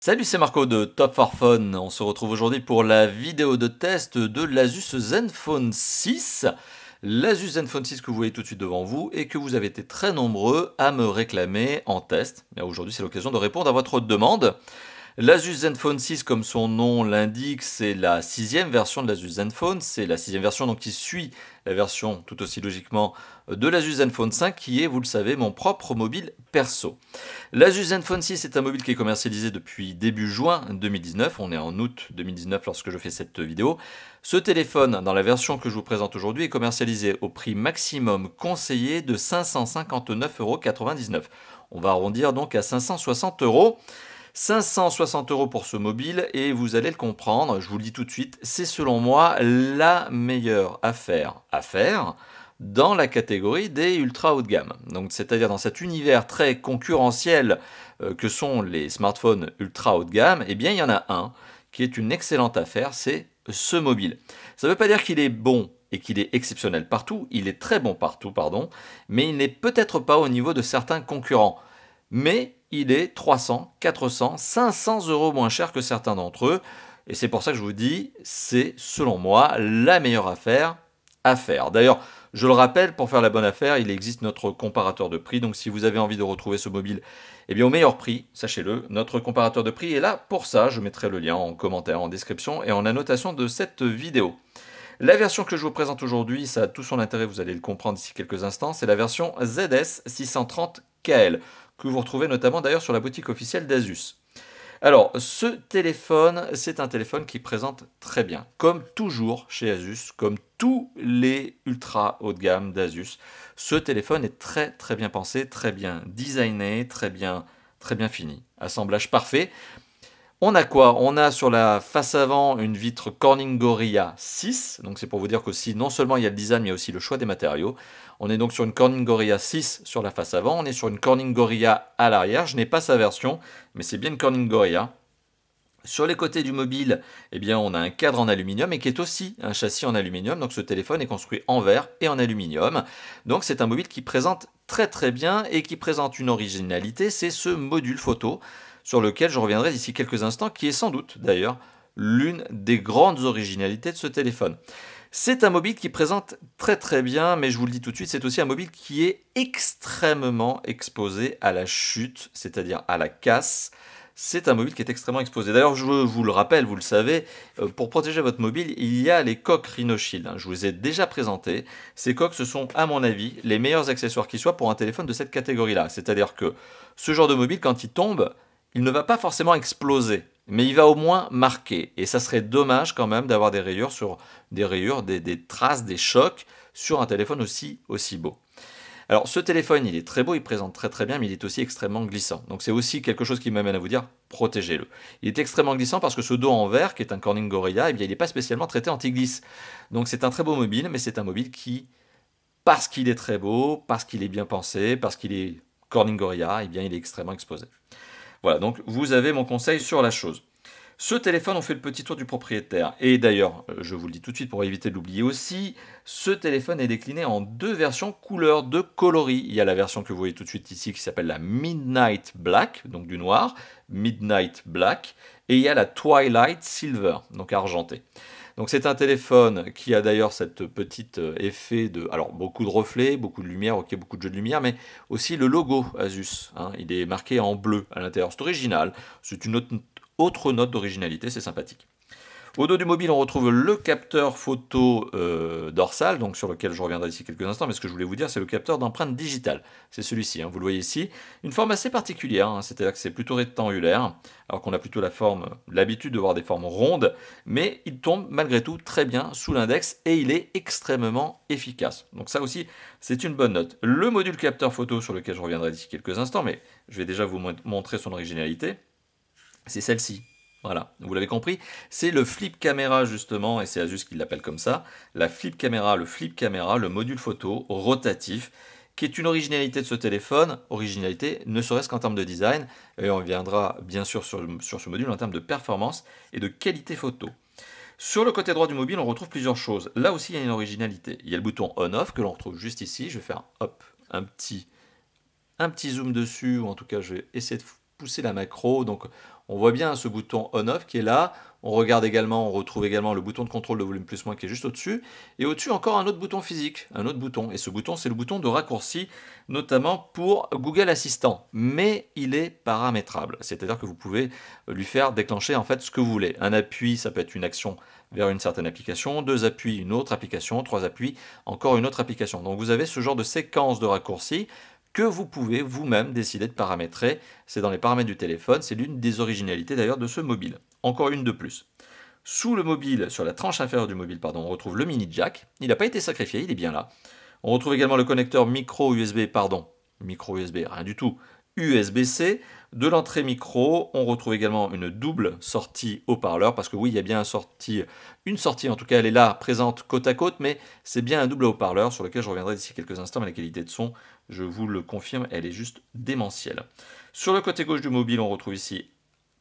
Salut, c'est Marco de Top for Fun. On se retrouve aujourd'hui pour la vidéo de test de l'Asus Zenfone 6. L'Asus Zenfone 6 que vous voyez tout de suite devant vous et que vous avez été très nombreux à me réclamer en test. Aujourd'hui, c'est l'occasion de répondre à votre demande. L'Asus Zenfone 6, comme son nom l'indique, c'est la sixième version de l'Asus Zenfone. C'est la sixième version donc, qui suit la version tout aussi logiquement de l'Asus Zenfone 5 qui est, vous le savez, mon propre mobile perso. L'Asus Zenfone 6 est un mobile qui est commercialisé depuis début juin 2019. On est en août 2019 lorsque je fais cette vidéo. Ce téléphone, dans la version que je vous présente aujourd'hui, est commercialisé au prix maximum conseillé de 559,99 €. On va arrondir donc à 560 €. 560 € pour ce mobile et vous allez le comprendre, je vous le dis tout de suite, c'est selon moi la meilleure affaire à faire dans la catégorie des ultra haut de gamme. Donc c'est-à-dire dans cet univers très concurrentiel que sont les smartphones ultra haut de gamme, eh bien il y en a un qui est une excellente affaire, c'est ce mobile. Ça ne veut pas dire qu'il est bon et qu'il est exceptionnel partout, il est très bon partout, pardon, mais il n'est peut-être pas au niveau de certains concurrents. Mais il est 300, 400, 500 € moins cher que certains d'entre eux. Et c'est pour ça que je vous dis, c'est selon moi la meilleure affaire à faire. D'ailleurs, je le rappelle, pour faire la bonne affaire, il existe notre comparateur de prix. Donc si vous avez envie de retrouver ce mobile eh bien, au meilleur prix, sachez-le, notre comparateur de prix est là pour ça. Je mettrai le lien en commentaire, en description et en annotation de cette vidéo. La version que je vous présente aujourd'hui, ça a tout son intérêt, vous allez le comprendre d'ici quelques instants, c'est la version ZS630KL, que vous retrouvez notamment d'ailleurs sur la boutique officielle d'Asus. Alors, ce téléphone, c'est un téléphone qui présente très bien, comme toujours chez Asus, comme tous les ultra haut de gamme d'Asus. Ce téléphone est très très bien pensé, très bien designé, très bien fini. Assemblage parfait. On a quoi? On a sur la face avant une vitre Corning Gorilla 6, donc c'est pour vous dire qu'aussi non seulement il y a le design mais aussi le choix des matériaux. On est donc sur une Corning Gorilla 6 sur la face avant, on est sur une Corning Gorilla à l'arrière, je n'ai pas sa version, mais c'est bien une Corning Gorilla. Sur les côtés du mobile, eh bien, on a un cadre en aluminium et qui est aussi un châssis en aluminium, donc ce téléphone est construit en verre et en aluminium. Donc c'est un mobile qui présente très très bien et qui présente une originalité, c'est ce module photo sur lequel je reviendrai d'ici quelques instants, qui est sans doute d'ailleurs l'une des grandes originalités de ce téléphone. C'est un mobile qui présente très très bien, mais je vous le dis tout de suite, c'est aussi un mobile qui est extrêmement exposé à la chute, c'est-à-dire à la casse. C'est un mobile qui est extrêmement exposé. D'ailleurs, je vous le rappelle, vous le savez, pour protéger votre mobile, il y a les coques RhinoShield. Je vous ai déjà présenté. Ces coques, ce sont, à mon avis, les meilleurs accessoires qui soient pour un téléphone de cette catégorie-là. C'est-à-dire que ce genre de mobile, quand il tombe, il ne va pas forcément exploser, mais il va au moins marquer. Et ça serait dommage quand même d'avoir des rayures des traces, des chocs sur un téléphone aussi beau. Alors ce téléphone, il est très beau, il présente très très bien, mais il est aussi extrêmement glissant. Donc c'est aussi quelque chose qui m'amène à vous dire, protégez-le. Il est extrêmement glissant parce que ce dos en verre, qui est un Corning Gorilla, eh bien, il n'est pas spécialement traité anti-glisse. Donc c'est un très beau mobile, mais c'est un mobile qui, parce qu'il est très beau, parce qu'il est bien pensé, parce qu'il est Corning Gorilla, eh bien, il est extrêmement exposé. Voilà, donc vous avez mon conseil sur la chose. Ce téléphone, on fait le petit tour du propriétaire. Et d'ailleurs, je vous le dis tout de suite pour éviter de l'oublier aussi, ce téléphone est décliné en deux versions couleurs, deux coloris. Il y a la version que vous voyez tout de suite ici qui s'appelle la Midnight Black, donc du noir, Midnight Black, et il y a la Twilight Silver, donc argenté. Donc c'est un téléphone qui a d'ailleurs cette petite effet de, alors beaucoup de reflets, beaucoup de lumière, ok, beaucoup de jeux de lumière, mais aussi le logo Asus, hein, il est marqué en bleu à l'intérieur, c'est original, c'est une autre note d'originalité, c'est sympathique. Au dos du mobile, on retrouve le capteur photo dorsal, donc sur lequel je reviendrai d'ici quelques instants, mais ce que je voulais vous dire, c'est le capteur d'empreinte digitale. C'est celui-ci, hein, vous le voyez ici. Une forme assez particulière, hein, c'est-à-dire que c'est plutôt rectangulaire, alors qu'on a plutôt l'habitude de voir des formes rondes, mais il tombe malgré tout très bien sous l'index et il est extrêmement efficace. Donc ça aussi, c'est une bonne note. Le module capteur photo sur lequel je reviendrai d'ici quelques instants, mais je vais déjà vous montrer son originalité, c'est celle-ci. Voilà, vous l'avez compris, c'est le flip caméra justement, et c'est Asus qui l'appelle comme ça, la flip caméra, le module photo rotatif, qui est une originalité de ce téléphone, originalité ne serait-ce qu'en termes de design, et on reviendra bien sûr sur ce module en termes de performance et de qualité photo. Sur le côté droit du mobile, on retrouve plusieurs choses. Là aussi, il y a une originalité. Il y a le bouton on-off que l'on retrouve juste ici. Je vais faire hop, un petit zoom dessus, ou en tout cas, je vais essayer de pousser la macro. Donc on voit bien ce bouton on-off qui est là. On regarde également, on retrouve également le bouton de contrôle de volume plus-moins qui est juste au-dessus. Et au-dessus encore un autre bouton physique, un autre bouton. Et ce bouton, c'est le bouton de raccourci, notamment pour Google Assistant. Mais il est paramétrable, c'est-à-dire que vous pouvez lui faire déclencher en fait ce que vous voulez. Un appui, ça peut être une action vers une certaine application, 2 appuis, une autre application, 3 appuis, encore une autre application. Donc vous avez ce genre de séquence de raccourcis que vous pouvez vous-même décider de paramétrer. C'est dans les paramètres du téléphone, c'est l'une des originalités d'ailleurs de ce mobile. Encore une de plus. Sous le mobile, sur la tranche inférieure du mobile, pardon, on retrouve le mini jack. Il n'a pas été sacrifié, il est bien là. On retrouve également le connecteur micro USB, rien du tout, USB-C. De l'entrée micro, on retrouve également une double sortie haut-parleur, parce que oui, il y a bien une sortie, en tout cas elle est là, présente côte à côte, mais c'est bien un double haut-parleur sur lequel je reviendrai d'ici quelques instants, mais la qualité de son, je vous le confirme, elle est juste démentielle. Sur le côté gauche du mobile, on retrouve ici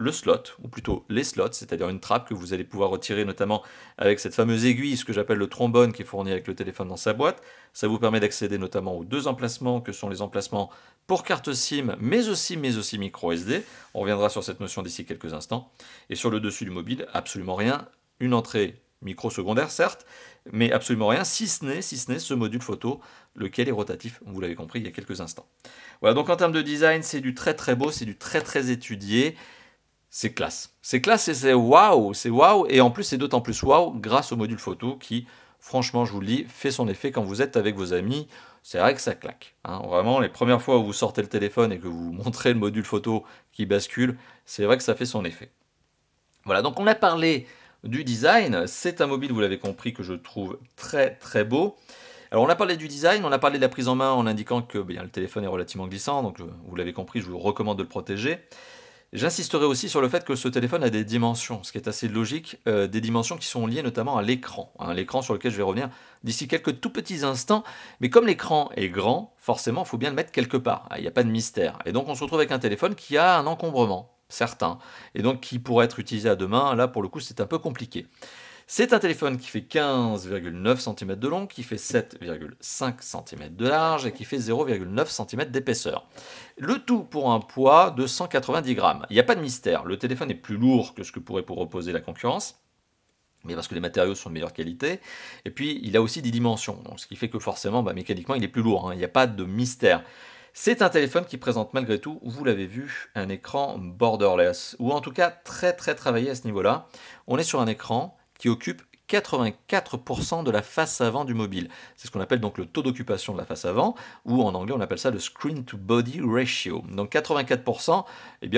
le slot, ou plutôt les slots, c'est-à-dire une trappe que vous allez pouvoir retirer notamment avec cette fameuse aiguille, ce que j'appelle le trombone qui est fourni avec le téléphone dans sa boîte. Ça vous permet d'accéder notamment aux deux emplacements que sont les emplacements pour carte SIM, mais aussi micro SD. On reviendra sur cette notion d'ici quelques instants. Et sur le dessus du mobile, absolument rien. Une entrée micro secondaire, certes, mais absolument rien, si ce n'est ce module photo, lequel est rotatif, vous l'avez compris il y a quelques instants. Voilà, donc en termes de design, c'est du très très beau, c'est du très très étudié. C'est classe et c'est waouh, et en plus c'est d'autant plus waouh grâce au module photo qui, franchement je vous le dis, fait son effet quand vous êtes avec vos amis, c'est vrai que ça claque. Hein. Vraiment, les premières fois où vous sortez le téléphone et que vous montrez le module photo qui bascule, c'est vrai que ça fait son effet. Voilà, donc on a parlé du design, c'est un mobile, vous l'avez compris, que je trouve très très beau. Alors on a parlé du design, on a parlé de la prise en main en indiquant que le téléphone est relativement glissant, donc vous l'avez compris, je vous recommande de le protéger. J'insisterai aussi sur le fait que ce téléphone a des dimensions, ce qui est assez logique, des dimensions qui sont liées notamment à l'écran, hein, l'écran sur lequel je vais revenir d'ici quelques tout petits instants, mais comme l'écran est grand, forcément il faut bien le mettre quelque part, il n'y a pas de mystère, et donc on se retrouve avec un téléphone qui a un encombrement, certain, et donc qui pourrait être utilisé à deux mains, là pour le coup c'est un peu compliqué. C'est un téléphone qui fait 15,9 cm de long, qui fait 7,5 cm de large et qui fait 0,9 cm d'épaisseur. Le tout pour un poids de 190 grammes. Il n'y a pas de mystère, le téléphone est plus lourd que ce que pourrait proposer la concurrence, mais parce que les matériaux sont de meilleure qualité, et puis il a aussi des dimensions, donc ce qui fait que forcément, mécaniquement, il est plus lourd, hein. Il n'y a pas de mystère. C'est un téléphone qui présente malgré tout, vous l'avez vu, un écran borderless, ou en tout cas très très travaillé à ce niveau-là. On est sur un écran qui occupe 84% de la face avant du mobile. C'est ce qu'on appelle donc le taux d'occupation de la face avant, ou en anglais on appelle ça le screen to body ratio. Donc 84%,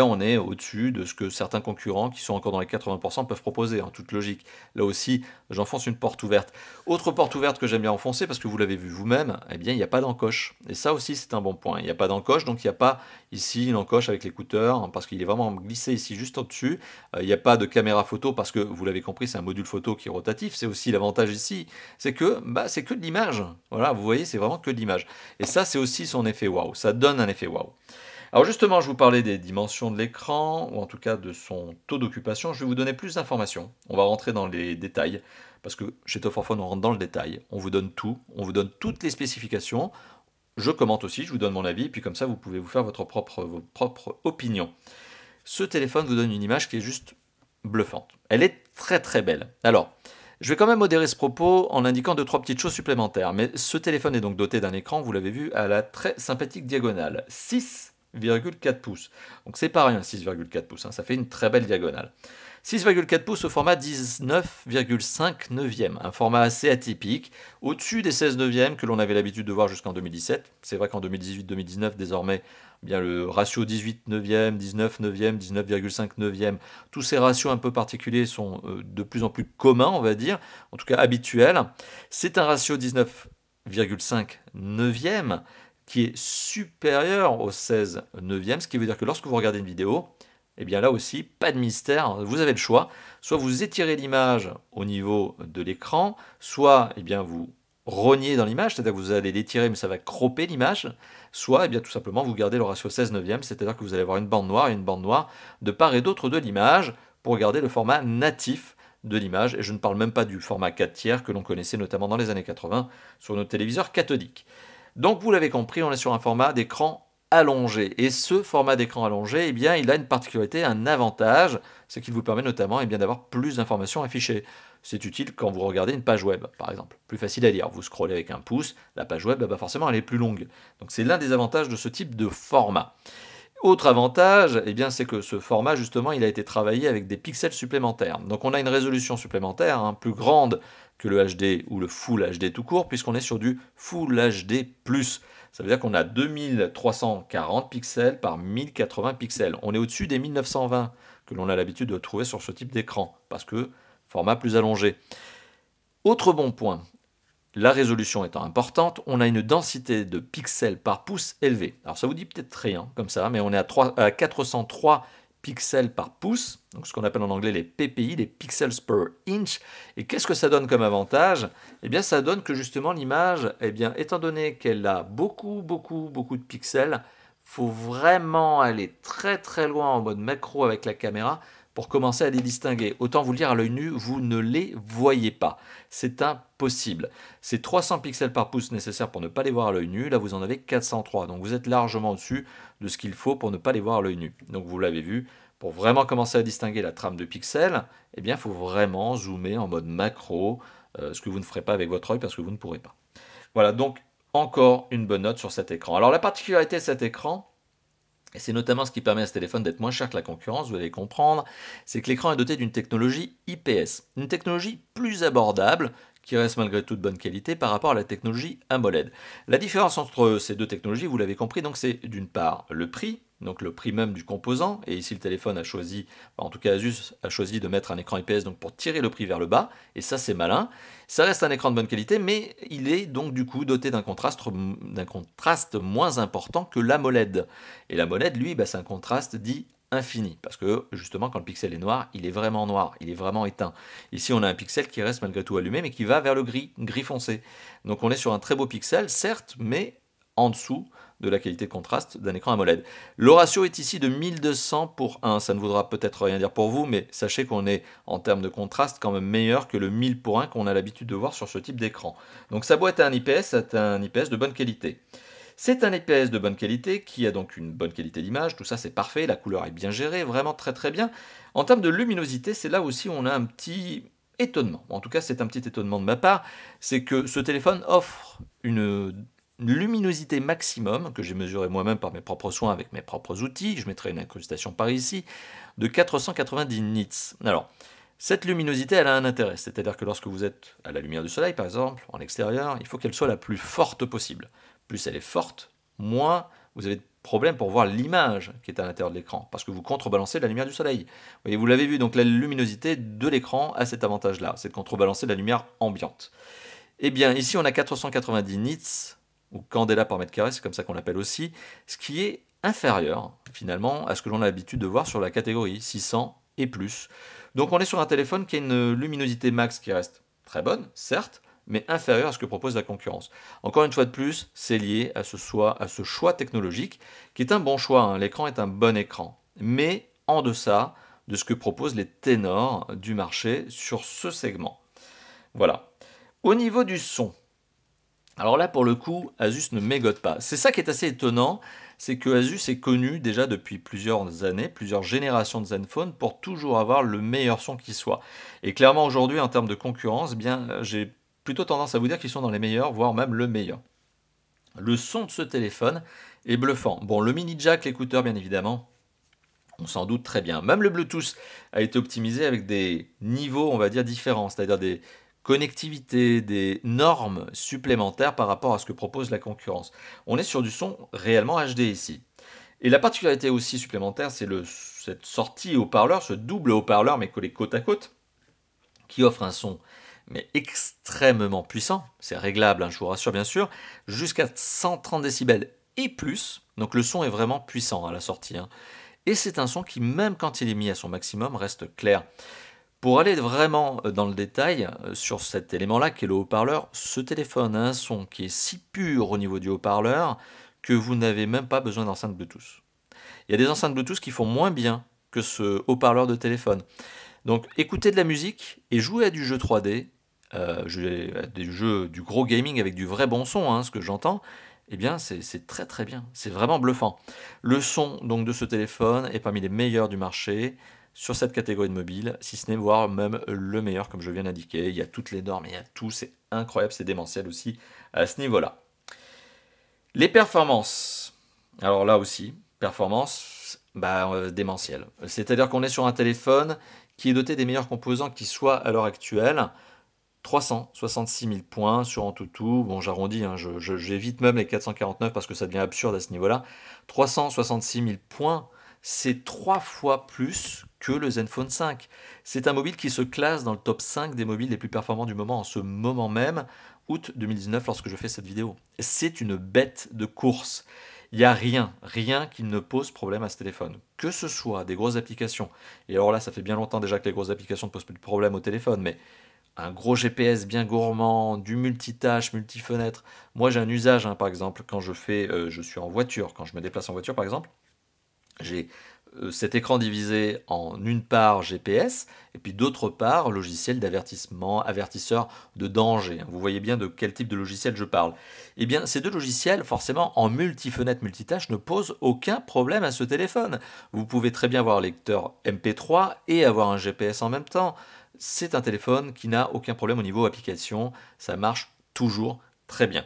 on est au-dessus de ce que certains concurrents qui sont encore dans les 80% peuvent proposer, en toute logique. Là aussi, j'enfonce une porte ouverte. Autre porte ouverte que j'aime bien enfoncer, parce que vous l'avez vu vous-même, il n'y a pas d'encoche. Et ça aussi c'est un bon point. Il n'y a pas d'encoche, donc il n'y a pas ici une encoche avec l'écouteur, parce qu'il est vraiment glissé ici juste au-dessus. Il n'y a pas de caméra photo, parce que vous l'avez compris, c'est un module photo qui est rotatif. C'est aussi l'avantage ici, c'est que c'est que de l'image. Voilà, vous voyez, c'est vraiment que de l'image. Et ça, c'est aussi son effet waouh. Ça donne un effet waouh. Alors justement, je vous parlais des dimensions de l'écran, ou en tout cas de son taux d'occupation. Je vais vous donner plus d'informations. On va rentrer dans les détails, parce que chez Top 4 Phone, on rentre dans le détail. On vous donne tout, on vous donne toutes les spécifications. Je commente aussi, je vous donne mon avis, puis comme ça, vous pouvez vous faire votre propre opinion. Ce téléphone vous donne une image qui est juste bluffante. Elle est très très belle. Alors, je vais quand même modérer ce propos en indiquant 2-3 petites choses supplémentaires. Mais ce téléphone est donc doté d'un écran, vous l'avez vu, à la très sympathique diagonale. 6,4 pouces. Donc c'est pas rien, 6,4 pouces. Ça fait une très belle diagonale. 6,4 pouces au format 19,5 neuvième. Un format assez atypique, au-dessus des 16 neuvièmes que l'on avait l'habitude de voir jusqu'en 2017. C'est vrai qu'en 2018-2019, désormais, le ratio 18 neuvième, 19 neuvième, 19,5 neuvième, tous ces ratios un peu particuliers sont de plus en plus communs, on va dire, en tout cas habituels. C'est un ratio 19,5 neuvième qui est supérieur au 16 neuvième, ce qui veut dire que lorsque vous regardez une vidéo, là aussi, pas de mystère, vous avez le choix. Soit vous étirez l'image au niveau de l'écran, soit vous rognez dans l'image, c'est-à-dire que vous allez l'étirer mais ça va cropper l'image, soit tout simplement vous gardez le ratio 16 neuvième, c'est-à-dire que vous allez avoir une bande noire et une bande noire de part et d'autre de l'image pour garder le format natif de l'image, et je ne parle même pas du format 4 tiers que l'on connaissait notamment dans les années 80 sur nos téléviseurs cathodiques. Donc vous l'avez compris, on est sur un format d'écran allongé. Et ce format d'écran allongé, eh bien, il a une particularité, un avantage, c'est qu'il vous permet notamment d'avoir plus d'informations affichées. C'est utile quand vous regardez une page web, par exemple. Plus facile à lire. Vous scrollez avec un pouce, la page web, bah forcément, elle est plus longue. Donc c'est l'un des avantages de ce type de format. Autre avantage, eh bien, c'est que ce format, justement, il a été travaillé avec des pixels supplémentaires. Donc on a une résolution supplémentaire, plus grande que le HD ou le Full HD tout court, puisqu'on est sur du Full HD+. Ça veut dire qu'on a 2340 pixels par 1080 pixels. On est au-dessus des 1920 que l'on a l'habitude de trouver sur ce type d'écran, parce que format plus allongé. Autre bon point, la résolution étant importante, on a une densité de pixels par pouce élevée. Alors ça vous dit peut-être rien comme ça, mais on est à 403 pixels par pouce, donc ce qu'on appelle en anglais les PPI, les pixels per inch. Et qu'est-ce que ça donne comme avantage? Eh bien ça donne que justement l'image, eh bien, étant donné qu'elle a beaucoup de pixels, faut vraiment aller très très loin en mode macro avec la caméra pour commencer à les distinguer. Autant vous le dire, à l'œil nu, vous ne les voyez pas. C'est impossible. C'est 300 pixels par pouce nécessaires pour ne pas les voir à l'œil nu. Là, vous en avez 403. Donc vous êtes largement au-dessus de ce qu'il faut pour ne pas les voir à l'œil nu. Donc vous l'avez vu, pour vraiment commencer à distinguer la trame de pixels, eh bien, il faut vraiment zoomer en mode macro, ce que vous ne ferez pas avec votre œil parce que vous ne pourrez pas. Voilà, donc encore une bonne note sur cet écran. Alors la particularité de cet écran, et c'est notamment ce qui permet à ce téléphone d'être moins cher que la concurrence, vous allez comprendre, c'est que l'écran est doté d'une technologie IPS, une technologie plus abordable, qui reste malgré tout de bonne qualité par rapport à la technologie AMOLED. La différence entre ces deux technologies, vous l'avez compris, donc c'est d'une part le prix, donc le prix même du composant, et ici le téléphone a choisi, en tout cas Asus a choisi de mettre un écran IPS donc pour tirer le prix vers le bas, et ça c'est malin. Ça reste un écran de bonne qualité, mais il est donc du coup doté d'un contraste moins important que l'AMOLED. Et l'AMOLED, lui, c'est un contraste dit infini, parce que justement quand le pixel est noir, il est vraiment éteint. Ici on a un pixel qui reste malgré tout allumé, mais qui va vers le gris foncé. Donc on est sur un très beau pixel, certes, mais en dessous de la qualité de contraste d'un écran AMOLED. Le ratio est ici de 1200 pour 1, ça ne voudra peut-être rien dire pour vous, mais sachez qu'on est en termes de contraste quand même meilleur que le 1000 pour 1 qu'on a l'habitude de voir sur ce type d'écran. Donc ça doit être un IPS, c'est un IPS de bonne qualité. C'est un IPS de bonne qualité qui a donc une bonne qualité d'image, tout ça c'est parfait, la couleur est bien gérée, vraiment très très bien. En termes de luminosité, c'est là aussi où on a un petit étonnement. En tout cas, c'est un petit étonnement de ma part, c'est que ce téléphone offre une luminosité maximum, que j'ai mesuré moi-même par mes propres soins avec mes propres outils, je mettrai une incrustation par ici, de 490 nits. Alors, cette luminosité, elle a un intérêt, c'est-à-dire que lorsque vous êtes à la lumière du soleil, par exemple, en extérieur, il faut qu'elle soit la plus forte possible. Plus elle est forte, moins vous avez de problèmes pour voir l'image qui est à l'intérieur de l'écran, parce que vous contrebalancez la lumière du soleil. Vous l'avez vu, donc la luminosité de l'écran a cet avantage-là, c'est de contrebalancer la lumière ambiante. Eh bien, ici, on a 490 nits, ou candela par mètre carré, c'est comme ça qu'on l'appelle aussi, ce qui est inférieur, finalement, à ce que l'on a l'habitude de voir sur la catégorie 600 et plus. Donc on est sur un téléphone qui a une luminosité max qui reste très bonne, certes, mais inférieure à ce que propose la concurrence. Encore une fois de plus, c'est lié à ce choix technologique, qui est un bon choix, l'écran est un bon écran, mais en deçà de ce que proposent les ténors du marché sur ce segment. Voilà. Au niveau du son, alors là pour le coup, Asus ne mégote pas. C'est ça qui est assez étonnant, c'est que Asus est connu déjà depuis plusieurs années, plusieurs générations de Zenfone pour toujours avoir le meilleur son qui soit. Et clairement aujourd'hui en termes de concurrence, j'ai plutôt tendance à vous dire qu'ils sont dans les meilleurs, voire même le meilleur. Le son de ce téléphone est bluffant. Bon, le mini jack, l'écouteur bien évidemment, on s'en doute très bien. Même le Bluetooth a été optimisé avec des niveaux, on va dire, différents, c'est-à-dire des connectivités, des normes supplémentaires par rapport à ce que propose la concurrence. On est sur du son réellement HD ici. Et la particularité aussi supplémentaire, c'est cette sortie haut-parleur, ce double haut-parleur mais collé côte à côte, qui offre un son mais extrêmement puissant, c'est réglable, je vous rassure bien sûr, jusqu'à 130 décibels et plus, donc le son est vraiment puissant à la sortie. Et c'est un son qui, même quand il est mis à son maximum, reste clair. Pour aller vraiment dans le détail sur cet élément-là, qui est le haut-parleur, ce téléphone a un son qui est si pur au niveau du haut-parleur que vous n'avez même pas besoin d'enceinte Bluetooth. Il y a des enceintes Bluetooth qui font moins bien que ce haut-parleur de téléphone. Donc écoutez de la musique et jouez à du jeu 3D, du gros gaming avec du vrai bon son, ce que j'entends, eh bien c'est très très bien, c'est vraiment bluffant. Le son donc de ce téléphone est parmi les meilleurs du marché sur cette catégorie de mobile, si ce n'est voire même le meilleur comme je viens d'indiquer. Il y a toutes les normes, il y a tout, c'est incroyable, c'est démentiel aussi à ce niveau-là. Les performances, alors là aussi, performance démentielle. C'est-à-dire qu'on est sur un téléphone qui est doté des meilleurs composants qui soient à l'heure actuelle. 366 000 points sur Antutu. Bon, j'arrondis, hein, j'évite même les 449 parce que ça devient absurde à ce niveau-là. 366 000 points, c'est 3 fois plus que le Zenfone 5. C'est un mobile qui se classe dans le top 5 des mobiles les plus performants du moment en ce moment même, août 2019, lorsque je fais cette vidéo. C'est une bête de course. Il n'y a rien qui ne pose problème à ce téléphone. Que ce soit des grosses applications, et alors là, ça fait bien longtemps déjà que les grosses applications ne posent plus de problème au téléphone, mais un gros GPS bien gourmand, du multitâche, multifenêtre. Moi, j'ai un usage, hein, par exemple, quand je suis en voiture, quand je me déplace en voiture, par exemple, j'ai cet écran divisé en une part GPS et puis d'autre part logiciel d'avertissement, avertisseur de danger. Vous voyez bien de quel type de logiciel je parle. Eh bien, ces deux logiciels, forcément, en multifenêtre, multitâche, ne posent aucun problème à ce téléphone. Vous pouvez très bien avoir un lecteur MP3 et avoir un GPS en même temps. C'est un téléphone qui n'a aucun problème au niveau application. Ça marche toujours très bien.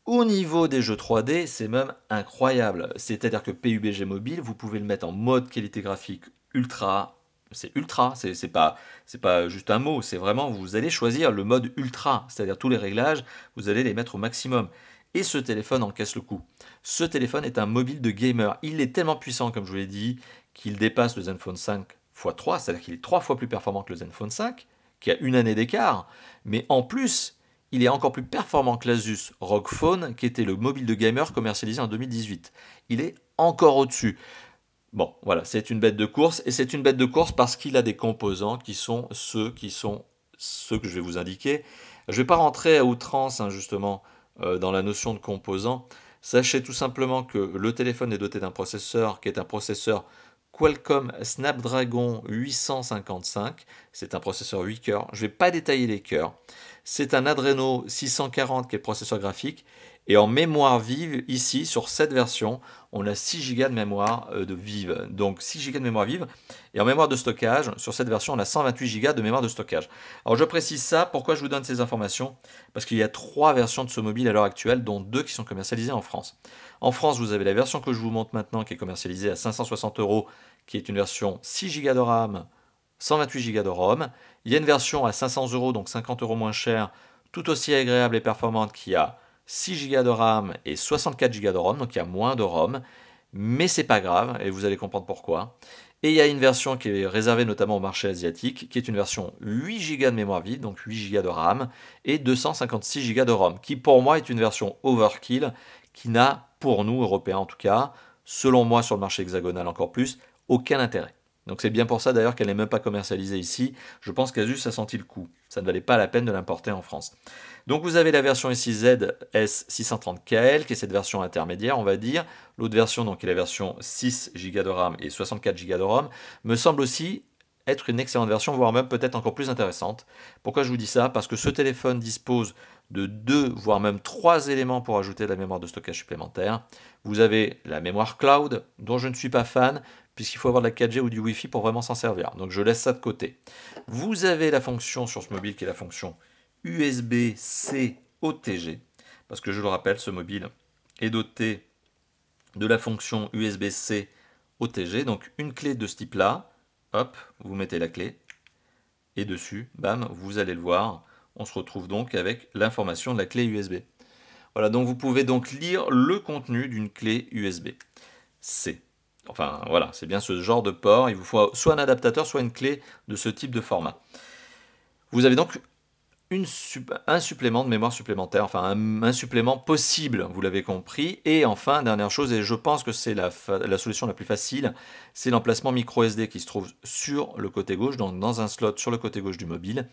Au niveau des jeux 3D, c'est même incroyable. C'est-à-dire que PUBG Mobile, vous pouvez le mettre en mode qualité graphique ultra. C'est ultra, c'est pas juste un mot, c'est vraiment, vous allez choisir le mode ultra, c'est-à-dire tous les réglages, vous allez les mettre au maximum. Et ce téléphone encaisse le coup. Ce téléphone est un mobile de gamer. Il est tellement puissant, comme je vous l'ai dit, qu'il dépasse le Zenfone 5 x 3, c'est-à-dire qu'il est 3 fois plus performant que le Zenfone 5, qui a une année d'écart. Mais en plus, il est encore plus performant que l'Asus ROG Phone, qui était le mobile de gamer commercialisé en 2018. Il est encore au-dessus. Bon, voilà, c'est une bête de course, et c'est une bête de course parce qu'il a des composants qui sont ceux que je vais vous indiquer. Je ne vais pas rentrer à outrance, hein, justement, dans la notion de composants. Sachez tout simplement que le téléphone est doté d'un processeur qui est un processeur Qualcomm Snapdragon 855. C'est un processeur 8 cœurs. Je ne vais pas détailler les cœurs. C'est un Adreno 640 qui est le processeur graphique. Et en mémoire vive, ici, sur cette version, on a 6 Go de mémoire de vive. Donc 6 Go de mémoire vive. Et en mémoire de stockage, sur cette version, on a 128 Go de mémoire de stockage. Alors je précise ça, pourquoi je vous donne ces informations? Parce qu'il y a 3 versions de ce mobile à l'heure actuelle, dont 2 qui sont commercialisées en France. En France, vous avez la version que je vous montre maintenant, qui est commercialisée à 560 €, qui est une version 6 Go de RAM, 128 Go de ROM. Il y a une version à 500 €, donc 50 € moins cher, tout aussi agréable et performante, qui a 6 Go de RAM et 64 Go de ROM, donc il y a moins de ROM, mais c'est pas grave, et vous allez comprendre pourquoi. Et il y a une version qui est réservée notamment au marché asiatique, qui est une version 8 Go de mémoire vive, donc 8 Go de RAM, et 256 Go de ROM, qui pour moi est une version overkill, qui n'a, pour nous, Européens en tout cas, selon moi sur le marché hexagonal encore plus, aucun intérêt. Donc c'est bien pour ça d'ailleurs qu'elle n'est même pas commercialisée ici. Je pense qu'Asus a senti le coup. Ça ne valait pas la peine de l'importer en France. Donc vous avez la version S6Z S630KL, qui est cette version intermédiaire, on va dire. L'autre version, donc, qui est la version 6 Go de RAM et 64 Go de ROM, me semble aussi être une excellente version, voire même peut-être encore plus intéressante. Pourquoi je vous dis ça? Parce que ce téléphone dispose de 2, voire même 3 éléments pour ajouter de la mémoire de stockage supplémentaire. Vous avez la mémoire cloud, dont je ne suis pas fan, puisqu'il faut avoir de la 4G ou du Wi-Fi pour vraiment s'en servir. Donc je laisse ça de côté. Vous avez la fonction sur ce mobile qui est la fonction USB-C OTG, parce que je le rappelle, ce mobile est doté de la fonction USB-C OTG, donc une clé de ce type-là, hop, vous mettez la clé, et dessus, bam, vous allez le voir, on se retrouve donc avec l'information de la clé USB. Voilà, donc vous pouvez donc lire le contenu d'une clé USB-C. Enfin voilà, c'est bien ce genre de port, il vous faut soit un adaptateur, soit une clé de ce type de format. Vous avez donc un supplément de mémoire supplémentaire, enfin un supplément possible, vous l'avez compris. Et enfin, dernière chose, et je pense que c'est la solution la plus facile, c'est l'emplacement micro SD qui se trouve sur le côté gauche, donc dans un slot sur le côté gauche du mobile.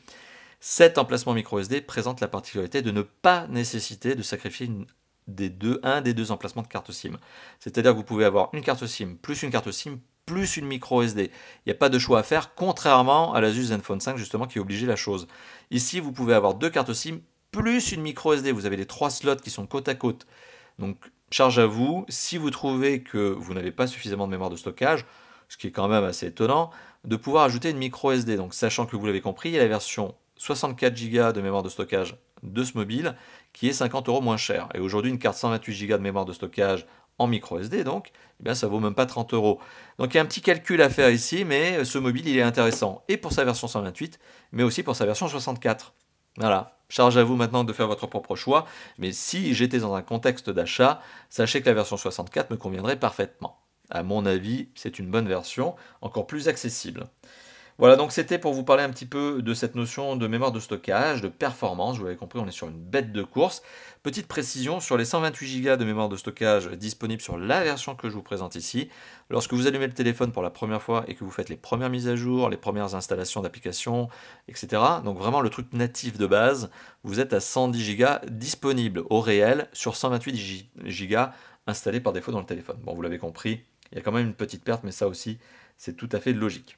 Cet emplacement micro SD présente la particularité de ne pas nécessiter de sacrifier un des deux emplacements de carte SIM. C'est-à-dire que vous pouvez avoir une carte SIM plus une carte SIM plus une micro SD. Il n'y a pas de choix à faire, contrairement à l'Asus Zenfone 5 justement qui obligeait la chose. Ici, vous pouvez avoir deux cartes SIM plus une micro SD. Vous avez les 3 slots qui sont côte à côte Donc charge à vous, si vous trouvez que vous n'avez pas suffisamment de mémoire de stockage, ce qui est quand même assez étonnant, de pouvoir ajouter une micro SD. Donc sachant que vous l'avez compris, il y a la version 64 Go de mémoire de stockage de ce mobile qui est 50 € moins cher. Et aujourd'hui, une carte 128 Go de mémoire de stockage en micro SD, donc, eh bien, ça vaut même pas 30 €. Donc il y a un petit calcul à faire ici, mais ce mobile, il est intéressant, et pour sa version 128, mais aussi pour sa version 64. Voilà, charge à vous maintenant de faire votre propre choix, mais si j'étais dans un contexte d'achat, sachez que la version 64 me conviendrait parfaitement. À mon avis, c'est une bonne version, encore plus accessible. Voilà, donc c'était pour vous parler un petit peu de cette notion de mémoire de stockage, de performance. Vous l'avez compris, on est sur une bête de course. Petite précision sur les 128 Go de mémoire de stockage disponibles sur la version que je vous présente ici. Lorsque vous allumez le téléphone pour la première fois et que vous faites les premières mises à jour, les premières installations d'applications, etc., donc vraiment le truc natif de base, vous êtes à 110 Go disponibles au réel sur 128 Go installés par défaut dans le téléphone. Bon, vous l'avez compris, il y a quand même une petite perte, mais ça aussi, c'est tout à fait logique.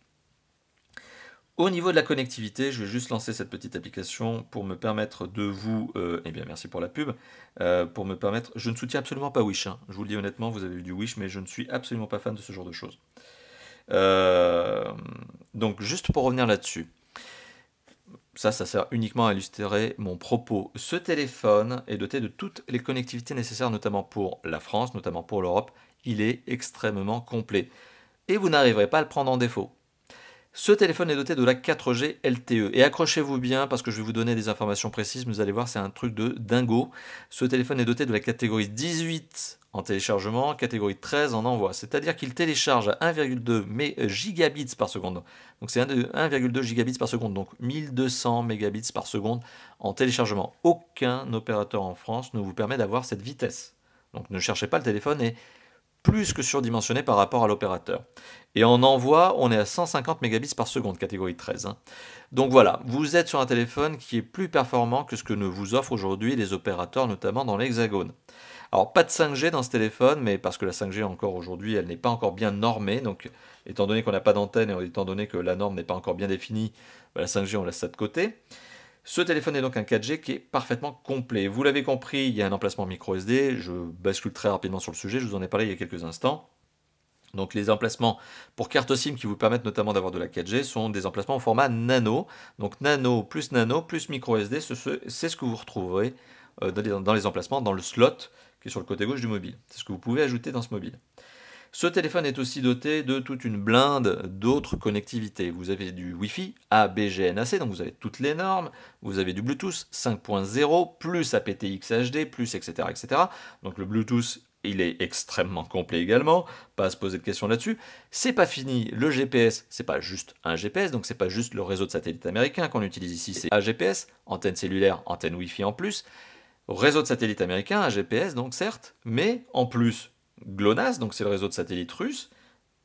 Au niveau de la connectivité, je vais juste lancer cette petite application pour me permettre de vous, eh bien merci pour la pub, pour me permettre, je ne soutiens absolument pas Wish, hein. Je vous le dis honnêtement, vous avez eu du Wish, mais je ne suis absolument pas fan de ce genre de choses. Donc juste pour revenir là-dessus, ça sert uniquement à illustrer mon propos. Ce téléphone est doté de toutes les connectivités nécessaires, notamment pour la France, notamment pour l'Europe. Il est extrêmement complet. Et vous n'arriverez pas à le prendre en défaut. Ce téléphone est doté de la 4G LTE. Et accrochez-vous bien parce que je vais vous donner des informations précises, mais vous allez voir, c'est un truc de dingo. Ce téléphone est doté de la catégorie 18 en téléchargement, catégorie 13 en envoi. C'est-à-dire qu'il télécharge à 1,2 gigabits par seconde. Donc c'est 1,2 gigabits par seconde, donc 1200 mégabits par seconde en téléchargement. Aucun opérateur en France ne vous permet d'avoir cette vitesse. Donc ne cherchez pas, le téléphone est plus que surdimensionné par rapport à l'opérateur. Et en envoi, on est à 150 mégabits par seconde, catégorie 13. Hein. Donc voilà, vous êtes sur un téléphone qui est plus performant que ce que ne vous offrent aujourd'hui les opérateurs, notamment dans l'Hexagone. Alors pas de 5G dans ce téléphone, mais parce que la 5G encore aujourd'hui, elle n'est pas encore bien normée. Donc étant donné qu'on n'a pas d'antenne et étant donné que la norme n'est pas encore bien définie, la 5G on laisse ça de côté. Ce téléphone est donc un 4G qui est parfaitement complet. Vous l'avez compris, il y a un emplacement micro SD. Je bascule très rapidement sur le sujet, je vous en ai parlé il y a quelques instants. Donc les emplacements pour carte SIM qui vous permettent notamment d'avoir de la 4G sont des emplacements au format nano. Donc nano plus micro SD, c'est ce que vous retrouverez dans les emplacements, dans le slot qui est sur le côté gauche du mobile. C'est ce que vous pouvez ajouter dans ce mobile. Ce téléphone est aussi doté de toute une blinde d'autres connectivités. Vous avez du Wi-Fi A, B, G, N, AC, donc vous avez toutes les normes. Vous avez du Bluetooth 5.0, plus aptX HD, plus etc., etc. Donc le Bluetooth, il est extrêmement complet également, pas à se poser de questions là-dessus. C'est pas fini, le GPS, c'est pas juste un GPS, donc c'est pas juste le réseau de satellite américain qu'on utilise ici, c'est AGPS, antenne cellulaire, antenne Wi-Fi en plus. Réseau de satellite américain, AGPS donc certes, mais en plus GLONASS, donc c'est le réseau de satellite russe,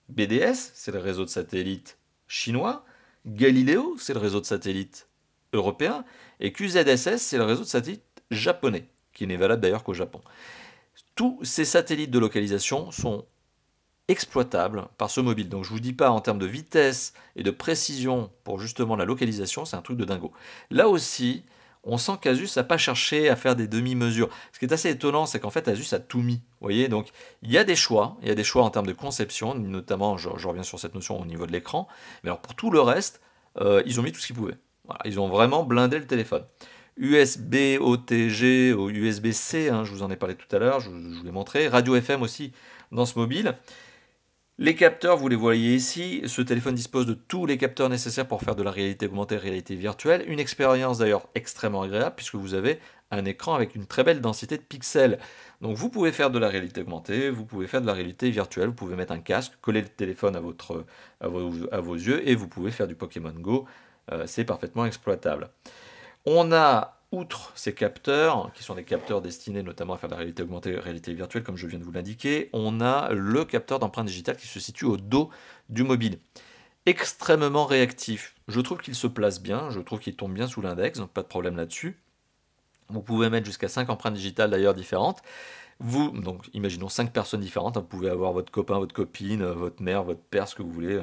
BDS, c'est le réseau de satellite chinois, Galileo, c'est le réseau de satellite européen, et QZSS, c'est le réseau de satellite japonais, qui n'est valable d'ailleurs qu'au Japon. Tous ces satellites de localisation sont exploitables par ce mobile. Donc je ne vous dis pas en termes de vitesse et de précision pour justement la localisation, c'est un truc de dingo. Là aussi, on sent qu'Asus n'a pas cherché à faire des demi-mesures. Ce qui est assez étonnant, c'est qu'en fait Asus a tout mis. Vous voyez, donc il y a des choix en termes de conception, notamment, je reviens sur cette notion au niveau de l'écran, mais alors pour tout le reste, ils ont mis tout ce qu'ils pouvaient. Voilà, ils ont vraiment blindé le téléphone. USB OTG ou USB-C, hein, je vous en ai parlé tout à l'heure, je vous l'ai montré. Radio FM aussi dans ce mobile. Les capteurs, vous les voyez ici. Ce téléphone dispose de tous les capteurs nécessaires pour faire de la réalité augmentée, réalité virtuelle. Une expérience d'ailleurs extrêmement agréable puisque vous avez un écran avec une très belle densité de pixels. Donc vous pouvez faire de la réalité augmentée, vous pouvez faire de la réalité virtuelle, vous pouvez mettre un casque, coller le téléphone à vos yeux et vous pouvez faire du Pokémon Go. C'est parfaitement exploitable. On a, outre ces capteurs, qui sont des capteurs destinés notamment à faire de la réalité augmentée et réalité virtuelle, comme je viens de vous l'indiquer, on a le capteur d'empreinte digitale qui se situe au dos du mobile. Extrêmement réactif. Je trouve qu'il se place bien, je trouve qu'il tombe bien sous l'index, donc pas de problème là-dessus. Vous pouvez mettre jusqu'à 5 empreintes digitales d'ailleurs différentes. Donc imaginons 5 personnes différentes, vous pouvez avoir votre copain, votre copine, votre mère, votre père, ce que vous voulez,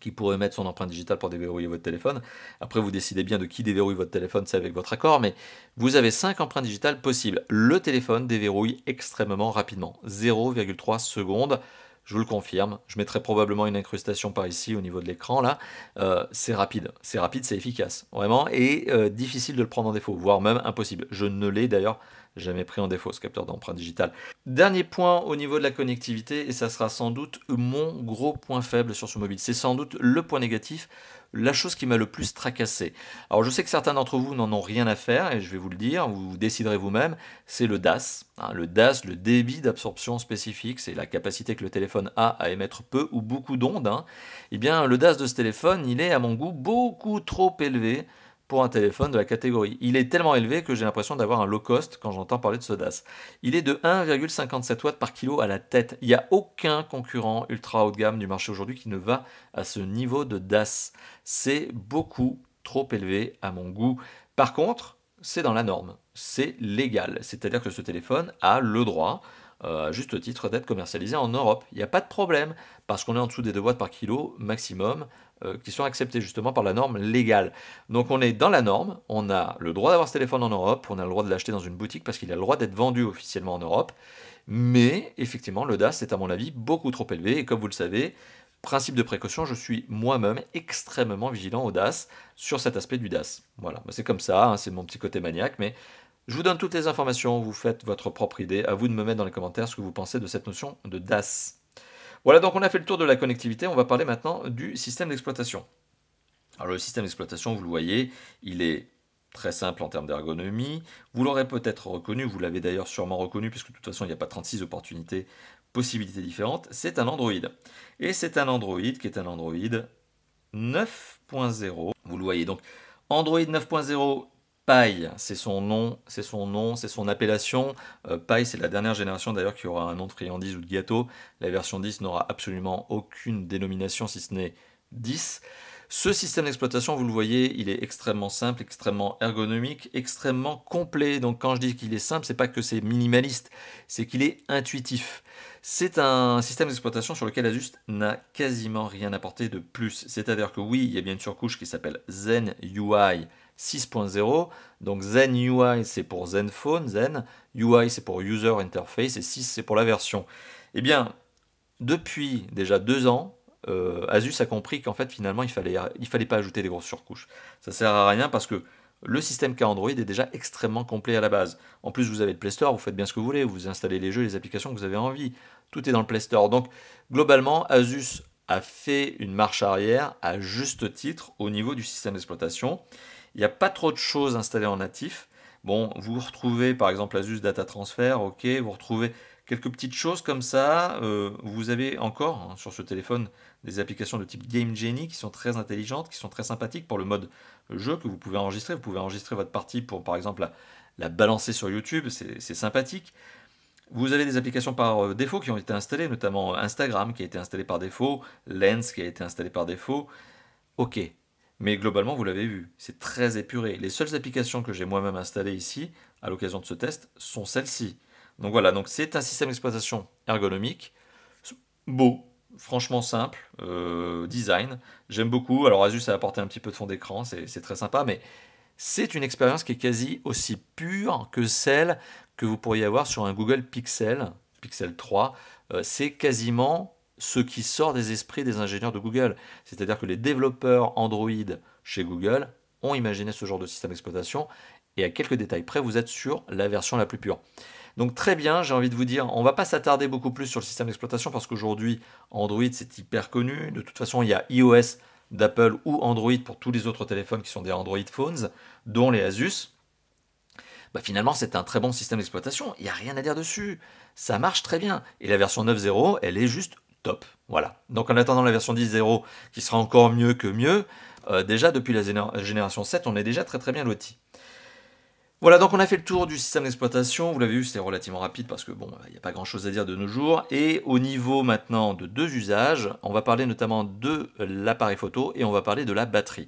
qui pourrait mettre son empreinte digitale pour déverrouiller votre téléphone. Après, vous décidez bien de qui déverrouille votre téléphone, c'est avec votre accord, mais vous avez 5 empreintes digitales possibles. Le téléphone déverrouille extrêmement rapidement, 0,3 secondes. Je vous le confirme, je mettrai probablement une incrustation par ici au niveau de l'écran là. C'est rapide, c'est efficace, vraiment, et difficile de le prendre en défaut, voire même impossible. Je ne l'ai d'ailleurs jamais pris en défaut, ce capteur d'empreinte digitale. Dernier point au niveau de la connectivité, et ça sera sans doute mon gros point faible sur ce mobile. C'est sans doute le point négatif, la chose qui m'a le plus tracassé. Alors je sais que certains d'entre vous n'en ont rien à faire, et je vais vous le dire, vous déciderez vous-même, c'est le DAS. Le DAS, le débit d'absorption spécifique, c'est la capacité que le téléphone a à émettre peu ou beaucoup d'ondes. Eh bien, le DAS de ce téléphone, il est à mon goût beaucoup trop élevé pour un téléphone de la catégorie. Il est tellement élevé que j'ai l'impression d'avoir un low cost quand j'entends parler de ce DAS. Il est de 1,57 watts par kilo à la tête. Il n'y a aucun concurrent ultra haut de gamme du marché aujourd'hui qui ne va à ce niveau de DAS. C'est beaucoup trop élevé à mon goût. Par contre, c'est dans la norme, c'est légal. C'est-à-dire que ce téléphone a le droit, à juste titre, d'être commercialisé en Europe. Il n'y a pas de problème, parce qu'on est en dessous des 2 watts par kilo maximum, qui sont acceptés justement par la norme légale. Donc on est dans la norme, on a le droit d'avoir ce téléphone en Europe, on a le droit de l'acheter dans une boutique parce qu'il a le droit d'être vendu officiellement en Europe, mais effectivement le DAS est à mon avis beaucoup trop élevé, et comme vous le savez, principe de précaution, je suis moi-même extrêmement vigilant au DAS sur cet aspect du DAS. Voilà, c'est comme ça, c'est mon petit côté maniaque, mais je vous donne toutes les informations, vous faites votre propre idée, à vous de me mettre dans les commentaires ce que vous pensez de cette notion de DAS. Voilà, donc on a fait le tour de la connectivité, on va parler maintenant du système d'exploitation. Alors le système d'exploitation, vous le voyez, il est très simple en termes d'ergonomie. Vous l'aurez peut-être reconnu, vous l'avez d'ailleurs sûrement reconnu, puisque de toute façon il n'y a pas 36 possibilités différentes. C'est un Android. Et c'est un Android qui est un Android 9.0. Vous le voyez, donc Android 9.0. Pie, c'est son nom, c'est son appellation. Pie, c'est la dernière génération d'ailleurs qui aura un nom de friandise ou de gâteau. La version 10 n'aura absolument aucune dénomination si ce n'est 10. Ce système d'exploitation, vous le voyez, il est extrêmement simple, extrêmement ergonomique, extrêmement complet. Donc quand je dis qu'il est simple, c'est pas que c'est minimaliste, c'est qu'il est intuitif. C'est un système d'exploitation sur lequel Asus n'a quasiment rien apporté de plus. C'est-à-dire que oui, il y a bien une surcouche qui s'appelle Zen UI 6.0. Donc Zen UI c'est pour Zenfone, Zen. UI c'est pour User Interface et 6 c'est pour la version. Eh bien, depuis déjà 2 ans, Asus a compris qu'en fait finalement il fallait pas ajouter des grosses surcouches. Ça sert à rien parce que le système qu'a Android est déjà extrêmement complet à la base. En plus vous avez le Play Store, vous faites bien ce que vous voulez, vous installez les jeux, les applications que vous avez envie. Tout est dans le Play Store. Donc globalement Asus a fait une marche arrière à juste titre au niveau du système d'exploitation. Il n'y a pas trop de choses installées en natif. Bon, vous retrouvez par exemple Asus Data Transfer, ok, vous retrouvez quelques petites choses comme ça. Vous avez encore sur ce téléphone des applications de type Game Genie qui sont très intelligentes, qui sont très sympathiques pour le mode jeu que vous pouvez enregistrer. Vous pouvez enregistrer votre partie pour par exemple la balancer sur YouTube, c'est sympathique. Vous avez des applications par défaut qui ont été installées, notamment Instagram qui a été installé par défaut, Lens qui a été installé par défaut. Ok, mais globalement, vous l'avez vu, c'est très épuré. Les seules applications que j'ai moi-même installées ici, à l'occasion de ce test, sont celles-ci. Donc voilà, donc c'est un système d'exploitation ergonomique, beau, franchement simple, design. J'aime beaucoup. Alors Asus a apporté un petit peu de fond d'écran, c'est très sympa, mais c'est une expérience qui est quasi aussi pure que celle que vous pourriez avoir sur un Google Pixel, Pixel 3. C'est quasiment ce qui sort des esprits des ingénieurs de Google. C'est-à-dire que les développeurs Android chez Google ont imaginé ce genre de système d'exploitation, et à quelques détails près, vous êtes sur la version la plus pure. Donc très bien, j'ai envie de vous dire, on ne va pas s'attarder beaucoup plus sur le système d'exploitation parce qu'aujourd'hui, Android c'est hyper connu. De toute façon, il y a iOS d'Apple ou Android pour tous les autres téléphones qui sont des Android Phones, dont les Asus. Finalement, c'est un très bon système d'exploitation, il n'y a rien à dire dessus. Ça marche très bien. Et la version 9.0, elle est juste top. Voilà. Donc en attendant la version 10.0, qui sera encore mieux que mieux, déjà depuis la génération 7, on est déjà très très bien loti. Voilà, donc on a fait le tour du système d'exploitation. Vous l'avez vu, c'était relativement rapide parce que bon, il n'y a pas grand-chose à dire de nos jours. Et au niveau maintenant de deux usages, on va parler notamment de l'appareil photo et on va parler de la batterie.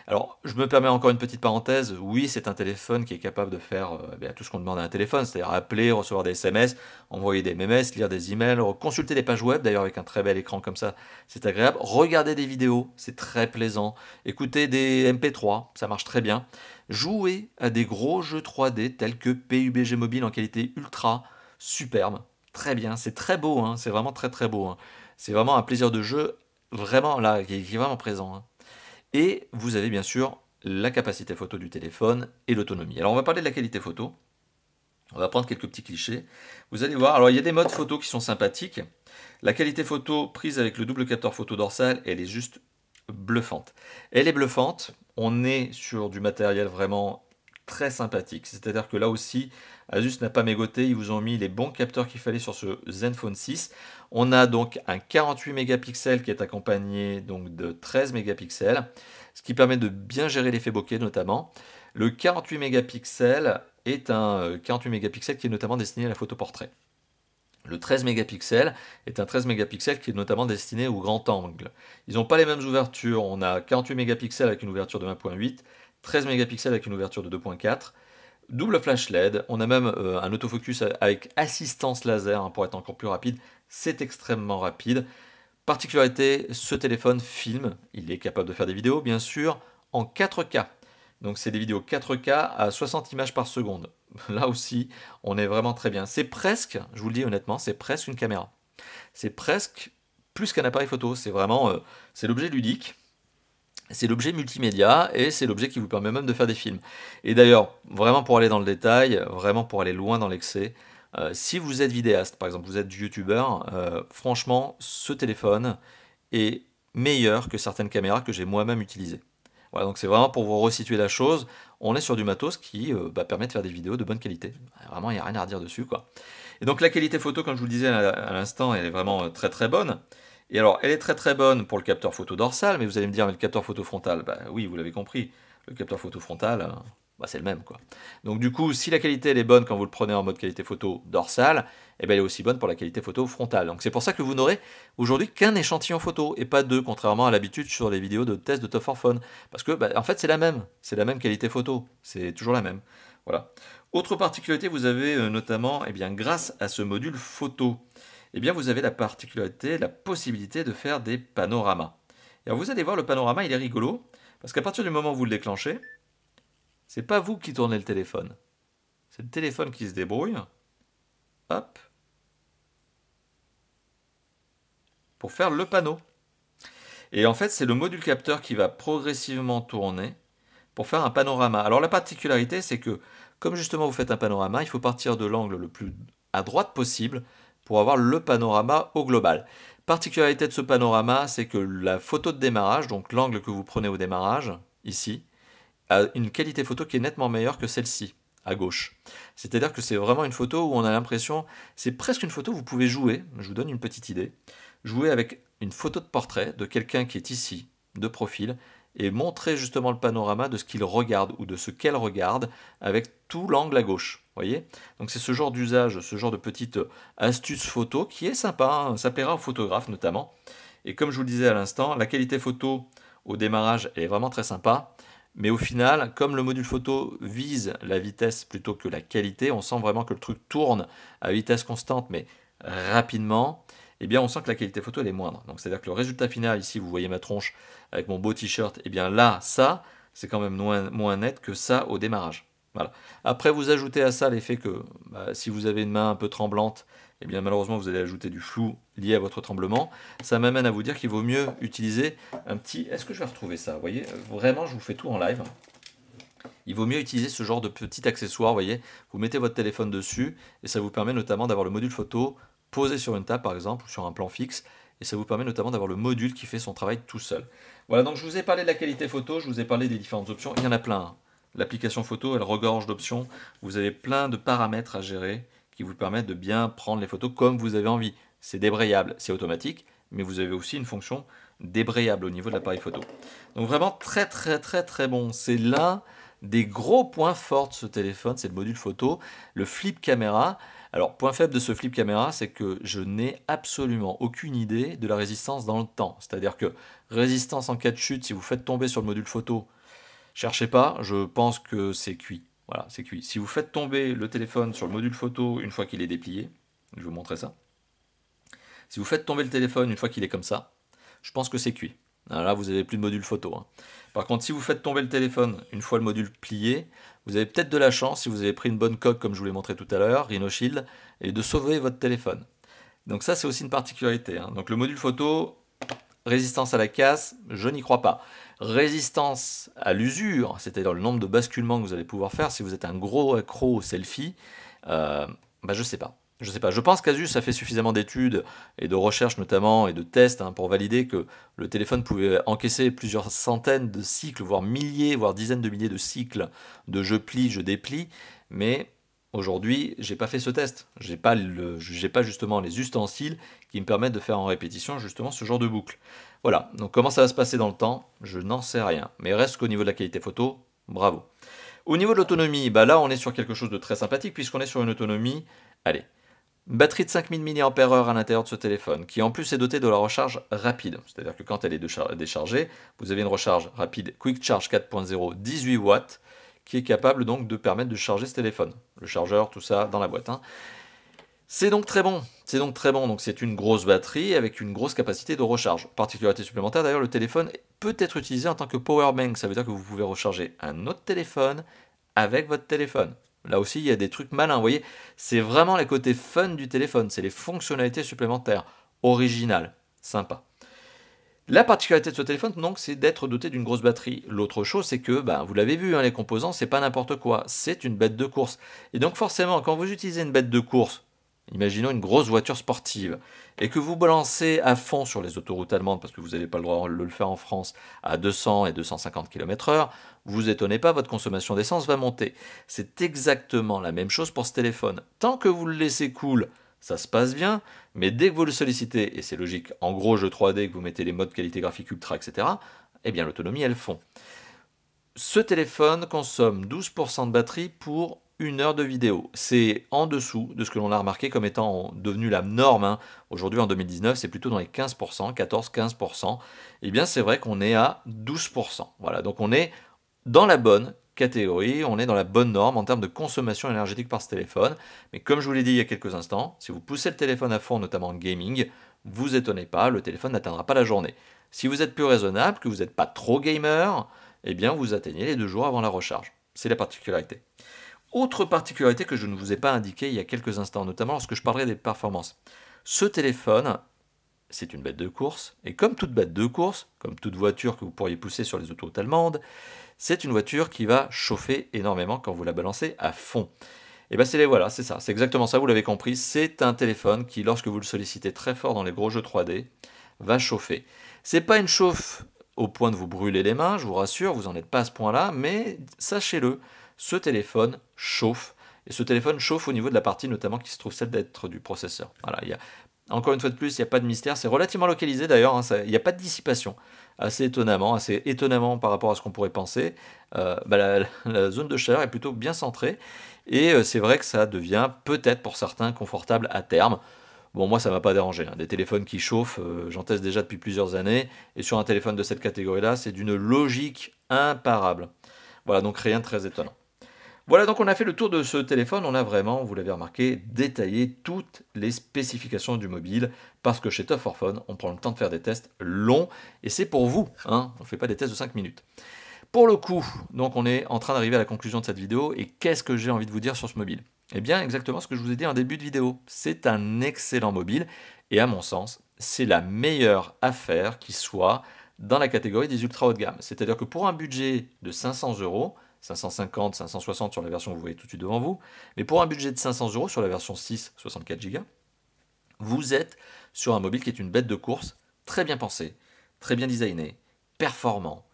Alors, je me permets encore une petite parenthèse. Oui, c'est un téléphone qui est capable de faire tout ce qu'on demande à un téléphone, c'est-à-dire appeler, recevoir des SMS, envoyer des MMS, lire des emails, consulter des pages web, d'ailleurs avec un très bel écran comme ça, c'est agréable. Regarder des vidéos, c'est très plaisant. Écouter des MP3, ça marche très bien. Jouer à des gros jeux 3D tels que PUBG Mobile en qualité ultra, superbe, très bien, c'est très beau, hein, c'est vraiment très très beau, hein. C'est vraiment un plaisir de jeu, vraiment là, qui est vraiment présent, hein. Et vous avez bien sûr la capacité photo du téléphone et l'autonomie. Alors on va parler de la qualité photo. On va prendre quelques petits clichés. Vous allez voir, alors il y a des modes photo qui sont sympathiques. La qualité photo prise avec le double capteur photo dorsal, elle est juste bluffante. Elle est bluffante, on est sur du matériel vraiment très sympathique. C'est-à-dire que là aussi, Asus n'a pas mégoté, ils vous ont mis les bons capteurs qu'il fallait sur ce Zenfone 6. On a donc un 48 mégapixels qui est accompagné donc de 13 mégapixels, ce qui permet de bien gérer l'effet bokeh notamment. Le 48 mégapixels est un 48 mégapixels qui est notamment destiné à la photo portrait. Le 13 mégapixels est un 13 mégapixels qui est notamment destiné au grand angle. Ils n'ont pas les mêmes ouvertures. On a 48 mégapixels avec une ouverture de 1.8, 13 mégapixels avec une ouverture de 2.4, double flash LED. On a même un autofocus avec assistance laser, hein, pour être encore plus rapide. C'est extrêmement rapide. Particularité, ce téléphone filme. Il est capable de faire des vidéos, bien sûr, en 4K. Donc c'est des vidéos 4K à 60 images par seconde. Là aussi, on est vraiment très bien. C'est presque, je vous le dis honnêtement, c'est presque une caméra. C'est presque plus qu'un appareil photo. C'est vraiment, c'est l'objet ludique, c'est l'objet multimédia et c'est l'objet qui vous permet même de faire des films. Et d'ailleurs, vraiment pour aller dans le détail, vraiment pour aller loin dans l'excès, si vous êtes vidéaste, par exemple, vous êtes youtubeur, franchement, ce téléphone est meilleur que certaines caméras que j'ai moi-même utilisées. Voilà, donc c'est vraiment pour vous resituer la chose. On est sur du matos qui permet de faire des vidéos de bonne qualité. Vraiment, il n'y a rien à redire dessus, quoi. Et donc la qualité photo, comme je vous le disais à l'instant, elle est vraiment très très bonne. Et alors, elle est très très bonne pour le capteur photo dorsal, mais vous allez me dire, mais le capteur photo frontal, bah oui, vous l'avez compris, le capteur photo frontal, bah, c'est le même, quoi. Donc du coup, si la qualité elle est bonne quand vous le prenez en mode qualité photo dorsale, eh ben, elle est aussi bonne pour la qualité photo frontale. Donc c'est pour ça que vous n'aurez aujourd'hui qu'un échantillon photo et pas deux, contrairement à l'habitude sur les vidéos de test de Top 4 Phone. Parce que, bah, en fait, c'est la même qualité photo, c'est toujours la même. Voilà. Autre particularité, vous avez notamment, eh bien, grâce à ce module photo, eh bien, vous avez la particularité, la possibilité de faire des panoramas. Et alors, vous allez voir, le panorama, il est rigolo, parce qu'à partir du moment où vous le déclenchez, c'est pas vous qui tournez le téléphone. C'est le téléphone qui se débrouille, hop, pour faire le panneau. Et en fait, c'est le module capteur qui va progressivement tourner pour faire un panorama. Alors la particularité, c'est que comme justement vous faites un panorama, il faut partir de l'angle le plus à droite possible pour avoir le panorama au global. Particularité de ce panorama, c'est que la photo de démarrage, donc l'angle que vous prenez au démarrage, ici, a une qualité photo qui est nettement meilleure que celle-ci, à gauche. C'est-à-dire que c'est vraiment une photo où on a l'impression, c'est presque une photo où vous pouvez jouer, je vous donne une petite idée, jouer avec une photo de portrait de quelqu'un qui est ici, de profil, et montrer justement le panorama de ce qu'il regarde ou de ce qu'elle regarde avec tout l'angle à gauche. Voyez. Donc c'est ce genre d'usage, ce genre de petite astuce photo qui est sympa, hein, ça plaira aux photographes notamment. Et comme je vous le disais à l'instant, la qualité photo au démarrage est vraiment très sympa. Mais au final, comme le module photo vise la vitesse plutôt que la qualité, on sent vraiment que le truc tourne à vitesse constante, mais rapidement, eh bien on sent que la qualité photo elle est moindre. Donc c'est-à-dire que le résultat final, ici vous voyez ma tronche avec mon beau t-shirt, eh bien là, ça, c'est quand même moins net que ça au démarrage. Voilà. Après, vous ajoutez à ça l'effet que si vous avez une main un peu tremblante, eh bien malheureusement vous allez ajouter du flou lié à votre tremblement. Ça m'amène à vous dire qu'il vaut mieux utiliser un petit... Est-ce que je vais retrouver ça? Vous voyez, vraiment je vous fais tout en live. Il vaut mieux utiliser ce genre de petit accessoire, vous voyez. Vous mettez votre téléphone dessus et ça vous permet notamment d'avoir le module photo posé sur une table par exemple ou sur un plan fixe. Et ça vous permet notamment d'avoir le module qui fait son travail tout seul. Voilà, donc je vous ai parlé de la qualité photo, je vous ai parlé des différentes options. Il y en a plein, hein. L'application photo, elle regorge d'options. Vous avez plein de paramètres à gérer qui vous permettent de bien prendre les photos comme vous avez envie. C'est débrayable, c'est automatique, mais vous avez aussi une fonction débrayable au niveau de l'appareil photo. Donc vraiment très très très très bon. C'est l'un Des gros points forts de ce téléphone, c'est le module photo, le flip caméra. Alors, point faible de ce flip caméra, c'est que je n'ai absolument aucune idée de la résistance dans le temps. C'est-à-dire que résistance en cas de chute, si vous faites tomber sur le module photo, cherchez pas, je pense que c'est cuit. Voilà, c'est cuit. Si vous faites tomber le téléphone sur le module photo une fois qu'il est déplié, je vais vous montrer ça. Si vous faites tomber le téléphone une fois qu'il est comme ça, je pense que c'est cuit. Alors là, vous n'avez plus de module photo, hein. Par contre, si vous faites tomber le téléphone une fois le module plié, vous avez peut-être de la chance, si vous avez pris une bonne coque, comme je vous l'ai montré tout à l'heure, Rhino Shield, et de sauver votre téléphone. Donc ça, c'est aussi une particularité, hein. Donc le module photo, résistance à la casse, je n'y crois pas. Résistance à l'usure, c'est-à-dire le nombre de basculements que vous allez pouvoir faire si vous êtes un gros accro au selfie, je ne sais pas. Je sais pas. Je pense qu'Asus a fait suffisamment d'études et de recherches notamment et de tests, hein, pour valider que le téléphone pouvait encaisser plusieurs centaines de cycles, voire milliers, voire dizaines de milliers de cycles de je plie, je déplie. Mais aujourd'hui, j'ai pas fait ce test. J'ai pas justement les ustensiles qui me permettent de faire en répétition justement ce genre de boucle. Voilà. Donc comment ça va se passer dans le temps, je n'en sais rien. Mais reste qu'au niveau de la qualité photo, bravo. Au niveau de l'autonomie, là on est sur quelque chose de très sympathique puisqu'on est sur une autonomie, allez, batterie de 5000 mAh à l'intérieur de ce téléphone, qui en plus est dotée de la recharge rapide. C'est-à-dire que quand elle est déchargée, vous avez une recharge rapide Quick Charge 4.0 18 watts, qui est capable donc de permettre de charger ce téléphone. Le chargeur, tout ça dans la boîte, hein. C'est donc très bon. Donc c'est une grosse batterie avec une grosse capacité de recharge. Particularité supplémentaire, d'ailleurs, le téléphone peut être utilisé en tant que power bank. Ça veut dire que vous pouvez recharger un autre téléphone avec votre téléphone. Là aussi, il y a des trucs malins. Vous voyez, c'est vraiment les côtés fun du téléphone. C'est les fonctionnalités supplémentaires, originales, sympa. La particularité de ce téléphone, donc, c'est d'être doté d'une grosse batterie. L'autre chose, c'est que, vous l'avez vu, hein, les composants, c'est pas n'importe quoi. C'est une bête de course. Et donc, forcément, quand vous utilisez une bête de course, imaginons une grosse voiture sportive, et que vous balancez à fond sur les autoroutes allemandes, parce que vous n'avez pas le droit de le faire en France, à 200 et 250 km/h, vous étonnez pas, votre consommation d'essence va monter. C'est exactement la même chose pour ce téléphone. Tant que vous le laissez cool, ça se passe bien, mais dès que vous le sollicitez, et c'est logique, en gros jeu 3D, que vous mettez les modes qualité graphique ultra, etc., eh bien l'autonomie, elle fond. Ce téléphone consomme 12% de batterie pour 1 heure de vidéo. C'est en dessous de ce que l'on a remarqué comme étant devenu la norme, hein. Aujourd'hui, en 2019, c'est plutôt dans les 15%, 14-15%. Eh bien, c'est vrai qu'on est à 12%. Voilà, donc on est dans la bonne catégorie, on est dans la bonne norme en termes de consommation énergétique par ce téléphone. Mais comme je vous l'ai dit il y a quelques instants, si vous poussez le téléphone à fond, notamment en gaming, vous étonnez pas, le téléphone n'atteindra pas la journée. Si vous êtes plus raisonnable, que vous n'êtes pas trop gamer, eh bien vous atteignez les 2 jours avant la recharge. C'est la particularité. Autre particularité que je ne vous ai pas indiquée il y a quelques instants, notamment lorsque je parlerai des performances. Ce téléphone, c'est une bête de course, et comme toute bête de course, comme toute voiture que vous pourriez pousser sur les autoroutes allemandes, c'est une voiture qui va chauffer énormément quand vous la balancez à fond. Et bien voilà, c'est ça, c'est exactement ça, vous l'avez compris, c'est un téléphone qui, lorsque vous le sollicitez très fort dans les gros jeux 3D, va chauffer. C'est pas une chauffe au point de vous brûler les mains, je vous rassure, vous n'en êtes pas à ce point-là, mais sachez-le, ce téléphone chauffe, et ce téléphone chauffe au niveau de la partie notamment qui se trouve celle d'être du processeur. Voilà, encore une fois de plus, il n'y a pas de mystère, c'est relativement localisé d'ailleurs, hein, il n'y a pas de dissipation, assez étonnamment par rapport à ce qu'on pourrait penser. La zone de chaleur est plutôt bien centrée, et c'est vrai que ça devient peut-être pour certains confortable à terme. Bon, moi ça ne m'a pas dérangé, hein. Des téléphones qui chauffent, j'en teste déjà depuis plusieurs années, et sur un téléphone de cette catégorie-là, c'est d'une logique imparable. Voilà, donc rien de très étonnant. Voilà, donc on a fait le tour de ce téléphone, on a vraiment, vous l'avez remarqué, détaillé toutes les spécifications du mobile, parce que chez Top for Phone, on prend le temps de faire des tests longs, et c'est pour vous, hein, on ne fait pas des tests de 5 minutes. Pour le coup, donc on est en train d'arriver à la conclusion de cette vidéo, et qu'est-ce que j'ai envie de vous dire sur ce mobile? Eh bien, exactement ce que je vous ai dit en début de vidéo, c'est un excellent mobile, et à mon sens, c'est la meilleure affaire qui soit dans la catégorie des ultra haut de gamme. C'est-à-dire que pour un budget de 500 €, 550, 560 sur la version que vous voyez tout de suite devant vous, mais pour un budget de 500 € sur la version 6, 64 Go, vous êtes sur un mobile qui est une bête de course, très bien pensé, très bien designé, performant.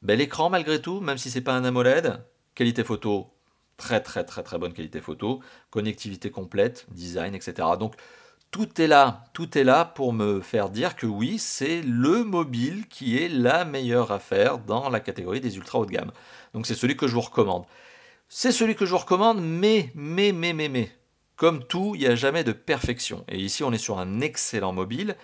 Bel écran malgré tout, même si c'est pas un AMOLED, qualité photo, très bonne qualité photo, connectivité complète, design, etc. Donc tout est là pour me faire dire que oui, c'est le mobile qui est la meilleure affaire dans la catégorie des ultra haut de gamme. Donc c'est celui que je vous recommande. C'est celui que je vous recommande, mais, comme tout, il n'y a jamais de perfection. Et ici, on est sur un excellent mobile,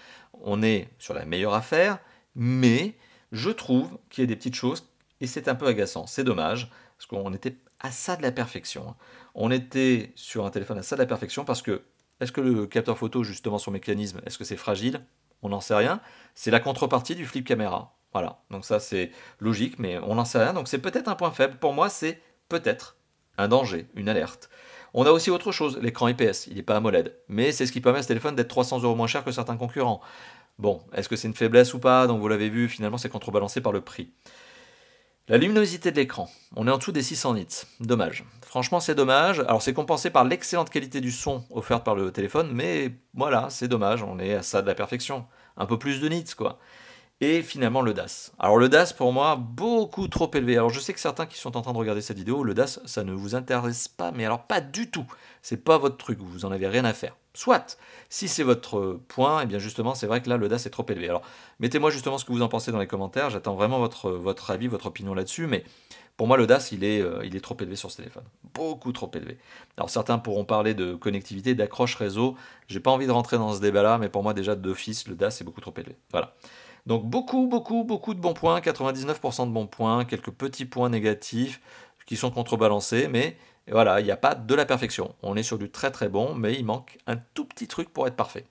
on est sur la meilleure affaire, mais je trouve qu'il y a des petites choses, et c'est un peu agaçant. C'est dommage, parce qu'on était à ça de la perfection. On était sur un téléphone à ça de la perfection, parce que, est-ce que le capteur photo, justement, son mécanisme, est-ce que c'est fragile? On n'en sait rien. C'est la contrepartie du flip caméra. Voilà, donc ça c'est logique, mais on n'en sait rien. Donc c'est peut-être un point faible. Pour moi, c'est peut-être un danger, une alerte. On a aussi autre chose, l'écran IPS, il n'est pas AMOLED, mais c'est ce qui permet à ce téléphone d'être 300 € moins cher que certains concurrents. Bon, est-ce que c'est une faiblesse ou pas? Donc vous l'avez vu, finalement c'est contrebalancé par le prix. La luminosité de l'écran, on est en dessous des 600 nits, dommage. Franchement c'est dommage, alors c'est compensé par l'excellente qualité du son offerte par le téléphone, mais voilà, c'est dommage, on est à ça de la perfection. Un peu plus de nits quoi. Et finalement le DAS. Alors le DAS pour moi beaucoup trop élevé. Alors je sais que certains qui sont en train de regarder cette vidéo, le DAS ça ne vous intéresse pas, mais alors pas du tout. C'est pas votre truc, vous en avez rien à faire. Soit, si c'est votre point, et bien justement c'est vrai que là le DAS est trop élevé. Alors mettez-moi justement ce que vous en pensez dans les commentaires, j'attends vraiment votre avis, votre opinion là-dessus, mais pour moi le DAS il est trop élevé sur ce téléphone. Beaucoup trop élevé. Alors certains pourront parler de connectivité, d'accroche réseau, j'ai pas envie de rentrer dans ce débat là, mais pour moi déjà d'office le DAS est beaucoup trop élevé. Voilà. Donc beaucoup de bons points, 99% de bons points, quelques petits points négatifs qui sont contrebalancés, mais voilà, il n'y a pas de la perfection. On est sur du très bon, mais il manque un tout petit truc pour être parfait.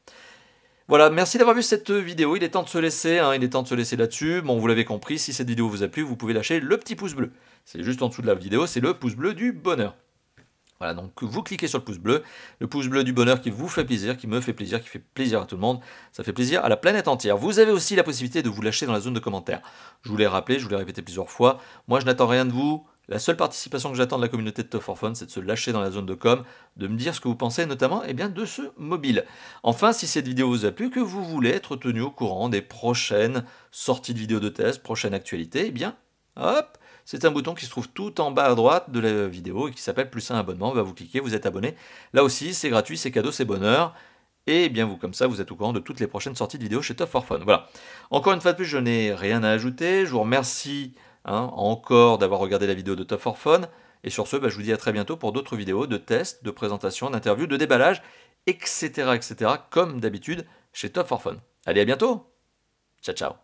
Voilà, merci d'avoir vu cette vidéo, il est temps de se laisser, il est temps de se laisser là-dessus. Bon, vous l'avez compris, si cette vidéo vous a plu, vous pouvez lâcher le petit pouce bleu. C'est juste en dessous de la vidéo, c'est le pouce bleu du bonheur. Voilà, donc vous cliquez sur le pouce bleu du bonheur qui vous fait plaisir, qui me fait plaisir, qui fait plaisir à tout le monde, ça fait plaisir à la planète entière. Vous avez aussi la possibilité de vous lâcher dans la zone de commentaires. Je vous l'ai rappelé, je vous l'ai répété plusieurs fois, moi je n'attends rien de vous, la seule participation que j'attends de la communauté de Top for Fun, c'est de se lâcher dans la zone de com, de me dire ce que vous pensez notamment de ce mobile. Enfin, si cette vidéo vous a plu, que vous voulez être tenu au courant des prochaines sorties de vidéos de test, prochaines actualités, eh bien, hop, c'est un bouton qui se trouve tout en bas à droite de la vidéo et qui s'appelle plus un abonnement. Vous cliquez, vous êtes abonné. Là aussi, c'est gratuit, c'est cadeau, c'est bonheur. Et bien vous, comme ça, vous êtes au courant de toutes les prochaines sorties de vidéos chez Top for Fun. Voilà. Encore une fois de plus, je n'ai rien à ajouter. Je vous remercie encore d'avoir regardé la vidéo de Top for Fun. Et sur ce, je vous dis à très bientôt pour d'autres vidéos de tests, de présentations, d'interviews, de déballage, etc. comme d'habitude chez Top for Fun. Allez, à bientôt. Ciao, ciao.